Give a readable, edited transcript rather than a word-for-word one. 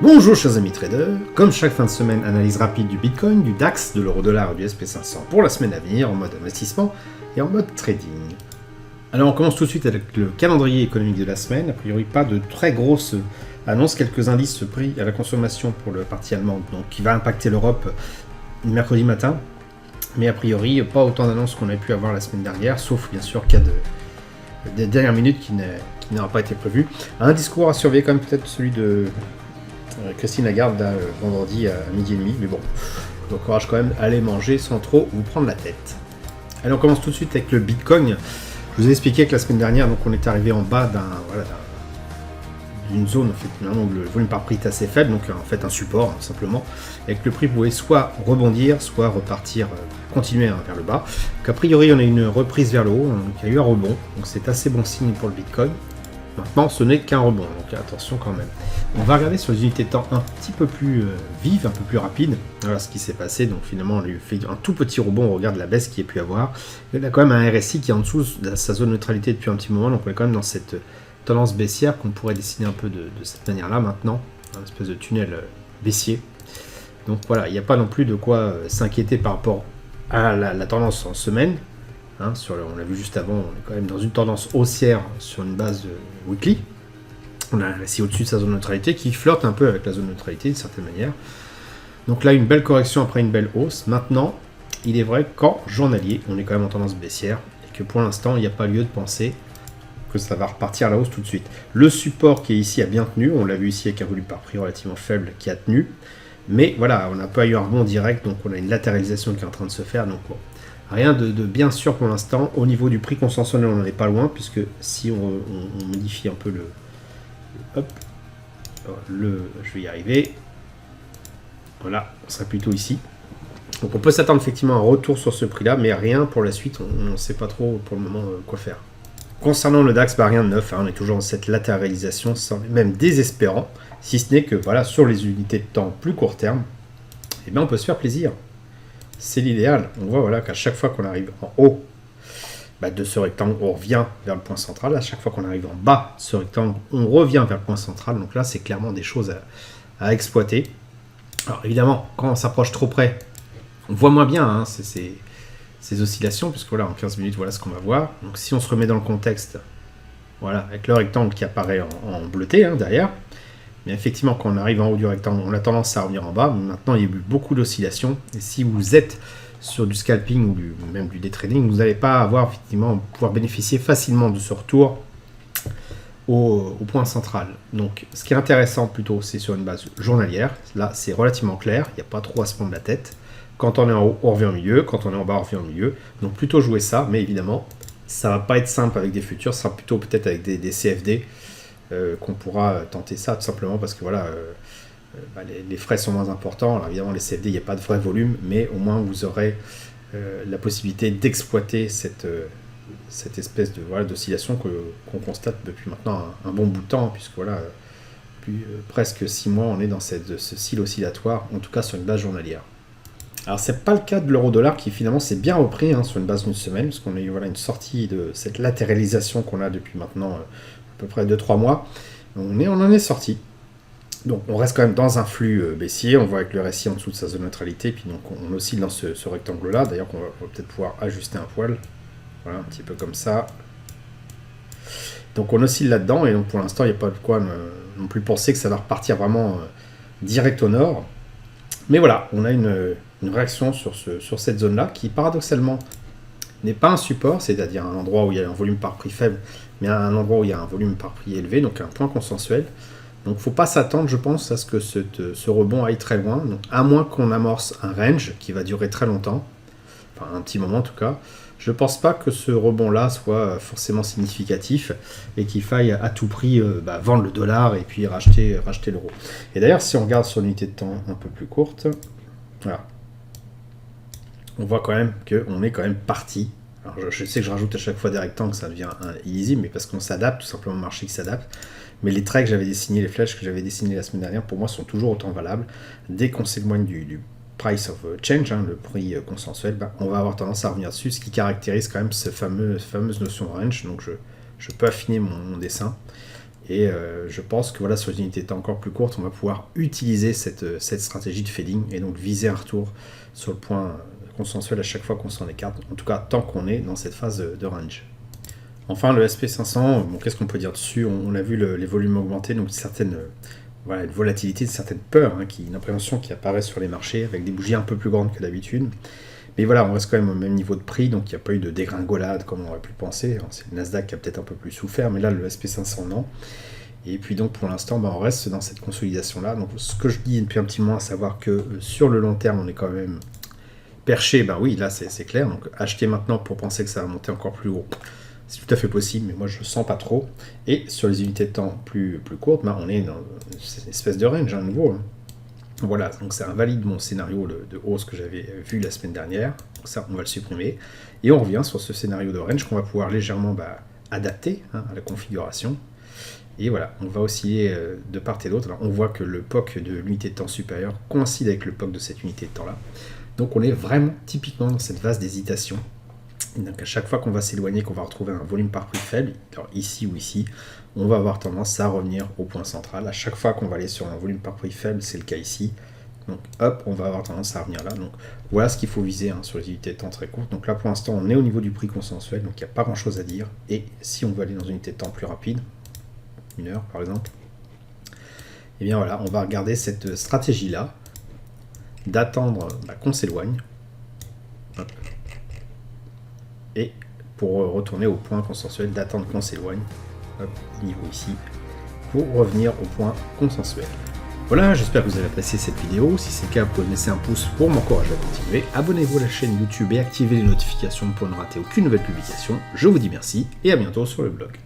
Bonjour chers amis traders, comme chaque fin de semaine, analyse rapide du Bitcoin, du DAX, de l'euro-dollar et du SP500 pour la semaine à venir en mode investissement et en mode trading. Alors on commence tout de suite avec le calendrier économique de la semaine, a priori pas de très grosses annonces, quelques indices prix à la consommation pour le parti allemand, donc qui va impacter l'Europe mercredi matin, mais a priori pas autant d'annonces qu'on avait pu avoir la semaine dernière, sauf bien sûr cas des dernières minutes qui n'aura pas été prévu. Un discours à surveiller quand même peut-être celui de Christine Lagarde là, vendredi à midi et demi, mais bon, je vous encourage quand même à aller manger sans trop vous prendre la tête. Allez, on commence tout de suite avec le Bitcoin. Je vous ai expliqué que la semaine dernière, donc on est arrivé en bas d'une zone en fait, où le volume par prix est assez faible, donc en fait un support simplement, et que le prix pouvait soit rebondir, soit repartir, continuer vers le bas. Donc a priori on a une reprise vers le haut, donc il y a eu un rebond, donc c'est assez bon signe pour le Bitcoin. Maintenant, ce n'est qu'un rebond, donc attention quand même. On va regarder sur les unités de temps un petit peu plus vives, un peu plus rapides. Voilà ce qui s'est passé. Donc finalement, on a fait un tout petit rebond. On regarde la baisse qu'il y a pu avoir. Il y a quand même un RSI qui est en dessous de sa zone de neutralité depuis un petit moment. Donc on est quand même dans cette tendance baissière qu'on pourrait dessiner un peu de cette manière-là maintenant. Un espèce de tunnel baissier. Donc voilà, il n'y a pas non plus de quoi s'inquiéter par rapport à la tendance en semaine. Hein, on l'a vu juste avant, on est quand même dans une tendance haussière sur une base de weekly. On a un RSI au-dessus de sa zone de neutralité qui flirte un peu avec la zone de neutralité d'une certaine manière. Donc là, une belle correction après une belle hausse. Maintenant, il est vrai qu'en journalier, on est quand même en tendance baissière et que pour l'instant, il n'y a pas lieu de penser que ça va repartir à la hausse tout de suite. Le support qui est ici a bien tenu. On l'a vu ici avec un volume par prix relativement faible qui a tenu. Mais voilà, on n'a pas eu un rebond direct, donc on a une latéralisation qui est en train de se faire. Donc bon. Rien de bien sûr pour l'instant. Au niveau du prix consensuel, on n'en est pas loin, puisque si on modifie un peu je vais y arriver. Voilà, on sera plutôt ici. Donc on peut s'attendre effectivement à un retour sur ce prix-là, mais rien pour la suite, on ne sait pas trop pour le moment quoi faire. Concernant le DAX, rien de neuf, hein, on est toujours dans cette latéralisation, même désespérant, si ce n'est que voilà, sur les unités de temps plus court terme, eh bien, on peut se faire plaisir. C'est l'idéal. On voit voilà, qu'à chaque fois qu'on arrive en haut de ce rectangle, on revient vers le point central. À chaque fois qu'on arrive en bas de ce rectangle, on revient vers le point central. Donc là, c'est clairement des choses à exploiter. Alors évidemment, quand on s'approche trop près, on voit moins bien hein, ces oscillations, puisque voilà, en 15 minutes, voilà ce qu'on va voir. Donc si on se remet dans le contexte, voilà, avec le rectangle qui apparaît en bleuté hein, derrière. Mais effectivement, quand on arrive en haut du rectangle, on a tendance à revenir en bas. Maintenant, il y a eu beaucoup d'oscillations. Et si vous êtes sur du scalping ou même du day trading, vous n'allez pas pouvoir bénéficier facilement de ce retour au point central. Donc, ce qui est intéressant plutôt, c'est sur une base journalière. Là, c'est relativement clair. Il n'y a pas trop à se prendre la tête. Quand on est en haut, on revient au milieu. Quand on est en bas, on revient au milieu. Donc, plutôt jouer ça. Mais évidemment, ça ne va pas être simple avec des futurs. Ça sera plutôt peut-être avec des CFD. Qu'on pourra tenter ça tout simplement parce que voilà, les frais sont moins importants. Alors évidemment, les CFD, il n'y a pas de vrai volume, mais au moins vous aurez la possibilité d'exploiter cette espèce d'oscillation qu'on constate depuis maintenant un bon bout de temps, puisque voilà, depuis presque 6 mois, on est dans ce cycle oscillatoire, en tout cas sur une base journalière. Alors c'est pas le cas de l'euro-dollar qui finalement s'est bien repris hein, sur une base d'une semaine, parce qu'on a eu une sortie de cette latéralisation qu'on a depuis maintenant à peu près 2-3 mois, on en est sorti. Donc on reste quand même dans un flux baissier, on voit avec le RSI en dessous de sa zone de neutralité, puis donc on oscille dans ce rectangle-là, d'ailleurs qu'on va peut-être pouvoir ajuster un poil, voilà, un petit peu comme ça. Donc on oscille là-dedans, et donc pour l'instant il n'y a pas de quoi non plus penser que ça va repartir vraiment direct au nord. Mais voilà, on a une réaction sur cette zone-là, qui paradoxalement n'est pas un support, c'est-à-dire un endroit où il y a un volume par prix faible, mais un endroit où il y a un volume par prix élevé, donc un point consensuel. Donc il ne faut pas s'attendre, je pense, à ce que ce rebond aille très loin, donc, à moins qu'on amorce un range qui va durer très longtemps, enfin un petit moment en tout cas. Je ne pense pas que ce rebond-là soit forcément significatif et qu'il faille à tout prix vendre le dollar et puis racheter l'euro. Et d'ailleurs, si on regarde sur l'unité de temps un peu plus courte, voilà, on voit quand même qu'on est quand même parti. Alors je sais que je rajoute à chaque fois des rectangles, ça devient illisible, mais parce qu'on s'adapte, tout simplement le marché qui s'adapte. Mais les traits que j'avais dessinés, les flèches que j'avais dessinées la semaine dernière, pour moi, sont toujours autant valables. Dès qu'on s'éloigne du price of change, hein, le prix consensuel, on va avoir tendance à revenir dessus, ce qui caractérise quand même cette fameuse notion de range. Donc je peux affiner mon dessin. Et je pense que voilà, sur les unités de temps encore plus courtes, on va pouvoir utiliser cette stratégie de fading et donc viser un retour sur le point consensuel à chaque fois qu'on s'en écarte, en tout cas tant qu'on est dans cette phase de range. Enfin, le SP500, bon, qu'est-ce qu'on peut dire dessus? On a vu les volumes augmenter, donc une volatilité, une certaine peur, une appréhension qui apparaît sur les marchés, avec des bougies un peu plus grandes que d'habitude. Mais voilà, on reste quand même au même niveau de prix, donc il n'y a pas eu de dégringolade comme on aurait pu le penser. C'est le Nasdaq qui a peut-être un peu plus souffert, mais là, le SP500, non. Et puis donc, pour l'instant, on reste dans cette consolidation-là. Donc, ce que je dis depuis un petit moment, à savoir que sur le long terme, on est quand même perché, oui, là, c'est clair. Donc, acheter maintenant pour penser que ça va monter encore plus haut, c'est tout à fait possible, mais moi, je ne sens pas trop. Et sur les unités de temps plus courtes, on est dans une espèce de range, à nouveau. Voilà, donc ça invalide mon scénario de hausse que j'avais vu la semaine dernière. Donc ça, on va le supprimer. Et on revient sur ce scénario de range qu'on va pouvoir légèrement adapter à la configuration. Et voilà, on va osciller de part et d'autre. Alors on voit que le POC de l'unité de temps supérieure coïncide avec le POC de cette unité de temps-là. Donc on est vraiment typiquement dans cette phase d'hésitation. Donc à chaque fois qu'on va s'éloigner, qu'on va retrouver un volume par prix faible, alors ici ou ici, on va avoir tendance à revenir au point central. À chaque fois qu'on va aller sur un volume par prix faible, c'est le cas ici. Donc hop, on va avoir tendance à revenir là. Donc voilà ce qu'il faut viser sur les unités de temps très courtes. Donc là pour l'instant, on est au niveau du prix consensuel, donc il n'y a pas grand chose à dire. Et si on veut aller dans une unité de temps plus rapide, 1 heure par exemple, et bien voilà, on va regarder cette stratégie-là, d'attendre qu'on s'éloigne. Hop. Et pour retourner au point consensuel, d'attendre qu'on s'éloigne, niveau ici, pour revenir au point consensuel. Voilà, j'espère que vous avez apprécié cette vidéo. Si c'est le cas, vous pouvez me laisser un pouce pour m'encourager à continuer. Abonnez-vous à la chaîne YouTube et activez les notifications pour ne rater aucune nouvelle publication. Je vous dis merci et à bientôt sur le blog.